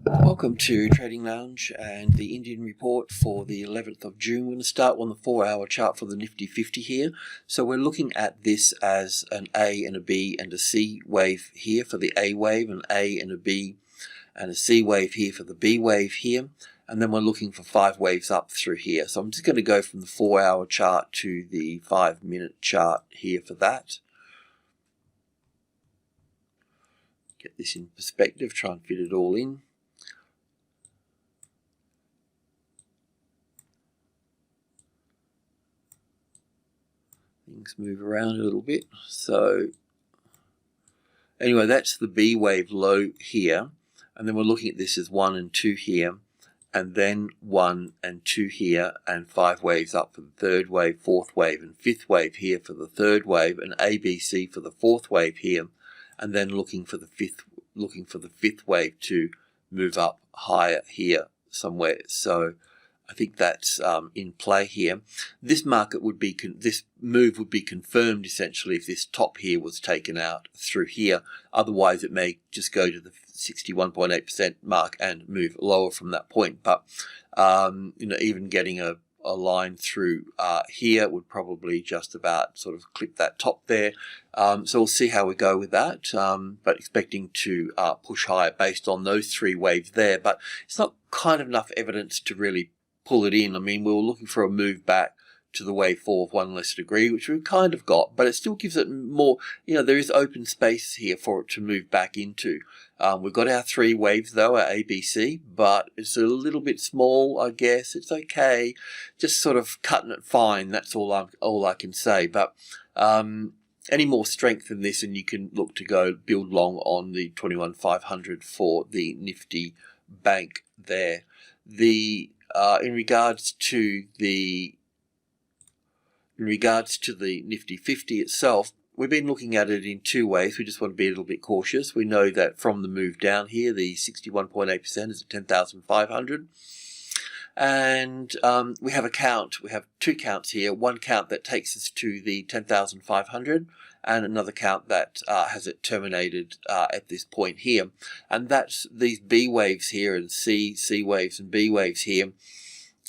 Welcome to Trading Lounge and the Indian report for the 11th of June. We're going to start on the 4-hour chart for the Nifty 50 here. So we're looking at this as an A and a B and a C wave here for the A wave, an A and a B and a C wave here for the B wave here. And then we're looking for 5 waves up through here. So I'm just going to go from the 4-hour chart to the 5-minute chart here for that. Get this in perspective, try and fit it all in. Things move around a little bit. So anyway, that's the B wave low here, and then we're looking at this as 1 and 2 here, and then 1 and 2 here, and 5 waves up for the third wave, fourth wave, and fifth wave here for the third wave, and ABC for the fourth wave here, and then looking for the fifth wave to move up higher here somewhere. So I think that's in play here. This market would be this move would be confirmed essentially if this top here was taken out through here. Otherwise, it may just go to the 61.8% mark and move lower from that point. But even getting a line through here would probably just about sort of clip that top there. So we'll see how we go with that, but expecting to push higher based on those 3 waves there. But it's not kind of enough evidence to really pull it in. I mean, we were looking for a move back to the wave 4 of 1 less degree, which we've kind of got, but it still gives it more, there is open space here for it to move back into. We've got our 3 waves though, our ABC, but it's a little bit small, I guess. It's okay, just sort of cutting it fine. That's all I can say. But any more strength than this, and you can look to go build long on the 21,500 for the Nifty Bank there. In regards to the Nifty 50 itself, we've been looking at it in 2 ways. We just want to be a little bit cautious. We know that from the move down here, the 61.8% is at 10,500. And we have a count. We have 2 counts here. One count that takes us to the 10,500, and another count that has it terminated at this point here. And that's these B waves here, and C waves and B waves here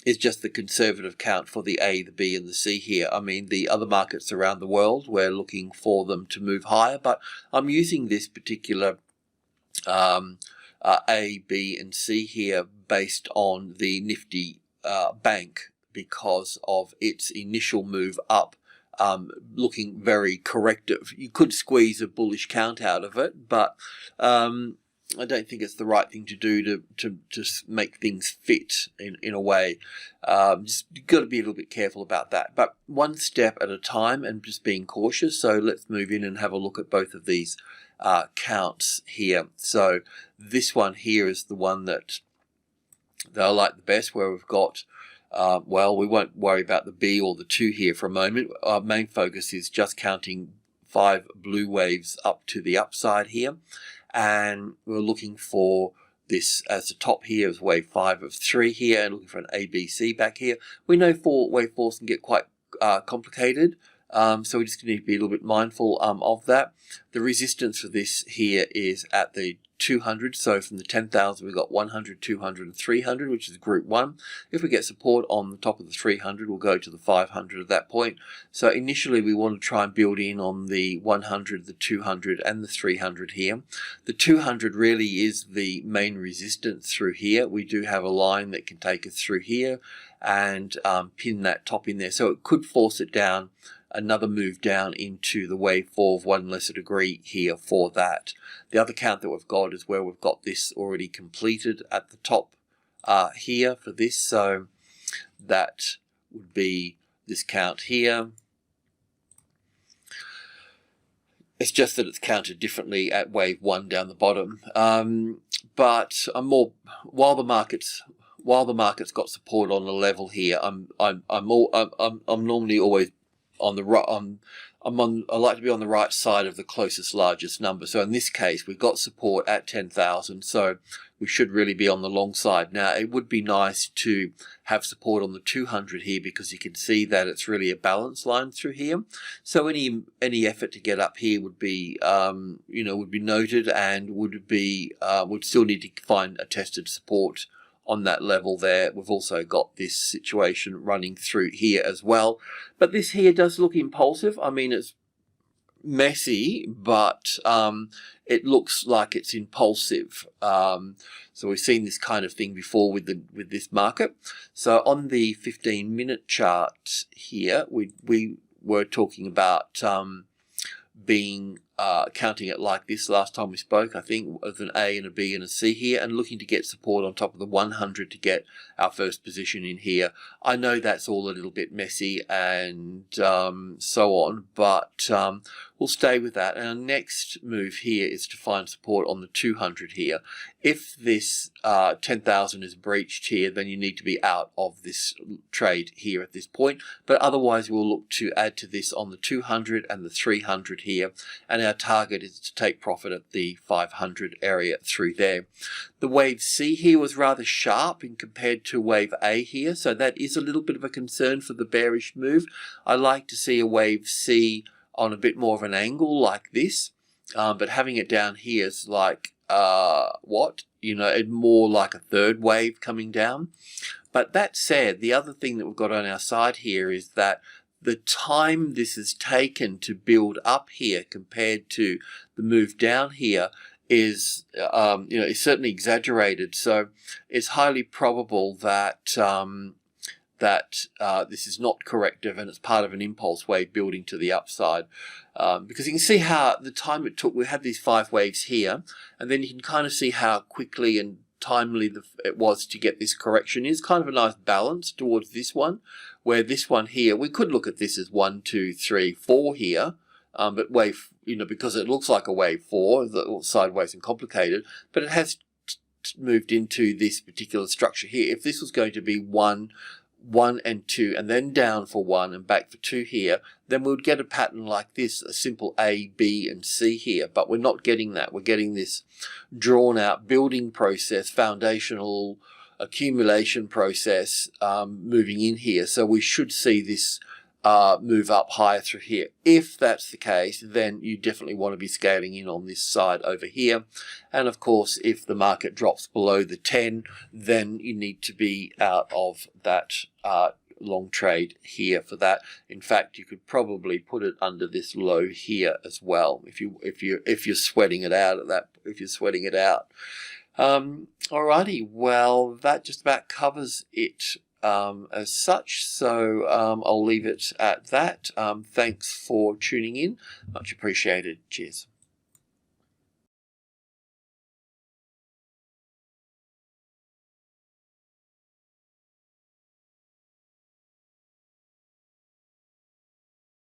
is just the conservative count for the A, the B, and the C here. I mean, the other markets around the world, we're looking for them to move higher, but I'm using this particular A, B, and C here based on the Nifty Bank because of its initial move up, looking very corrective. You could squeeze a bullish count out of it, but I don't think it's the right thing to do to just make things fit in a way. Just you've got to be a little bit careful about that. But one step at a time and just being cautious. So let's move in and have a look at both of these counts here. So this one here is the one that I like the best, where we've got well, we won't worry about the B or the 2 here for a moment. Our main focus is just counting 5 blue waves up to the upside here, and we're looking for this as the top here as wave 5 of 3 here, and looking for an ABC back here. We know wave 4s can get quite complicated, so we just need to be a little bit mindful of that. The resistance for this here is at the 200, so from the 10,000 we've got 100, 200, and 300, which is group 1. If we get support on the top of the 300, we'll go to the 500 at that point. So initially we want to try and build in on the 100, the 200, and the 300 here. The 200 really is the main resistance through here. We do have a line that can take us through here and pin that top in there, so it could force it down, another move down into the wave 4 of 1 lesser degree here for that. The other count that we've got is where we've got this already completed at the top here for this. So that would be this count here. It's just that it's counted differently at wave 1 down the bottom. But I'm more while the market's got support on the level here, I'm normally always on the right. I like to be on the right side of the closest largest number. So in this case, we've got support at 10,000. So we should really be on the long side. Now, it would be nice to have support on the 200 here, because you can see that it's really a balance line through here. So any effort to get up here would be, would be noted, and would still need to find a tested support on that level there. We've also got this situation running through here as well. But this here does look impulsive. I mean, it's messy, but it looks like it's impulsive. So we've seen this kind of thing before with this market. So on the 15-minute chart here, we were talking about counting it like this last time we spoke, I think, with an A and a B and a C here, and looking to get support on top of the 100 to get our first position in here. I know that's all a little bit messy and so on, but we'll stay with that. And our next move here is to find support on the 200 here. If this 10,000 is breached here, then you need to be out of this trade here at this point. But otherwise, we'll look to add to this on the 200 and the 300 here. And our target is to take profit at the 500 area through there. The wave C here was rather sharp in compared to wave A here. So that is a little bit of a concern for the bearish move. I like to see a wave C on a bit more of an angle like this. But having it down here is like, more like a third wave coming down. But that said, the other thing that we've got on our side here is that the time this has taken to build up here compared to the move down here is certainly exaggerated. So it's highly probable that this is not corrective, and it's part of an impulse wave building to the upside. Because you can see how the time it took. We had these 5 waves here, and then you can kind of see how quickly and timely it was to get this correction. Is kind of a nice balance towards this one, where this one here, we could look at this as 1, 2, 3, 4 here, but wave, because it looks like a wave 4, sideways and complicated, but it has moved into this particular structure here. If this was going to be 1 and 2, and then down for 1 and back for 2 here, then we would get a pattern like this, a simple A, B, and C here. But we're not getting that. We're getting this drawn out building process, foundational accumulation process moving in here. So we should see this move up higher through here. If that's the case, then you definitely want to be scaling in on this side over here. And of course, if the market drops below the 10, then you need to be out of that long trade here for that. In fact, you could probably put it under this low here as well if you're sweating it out at that. If you're sweating it out. Alrighty, well, that just about covers it as such, so I'll leave it at that. Thanks for tuning in, much appreciated. Cheers.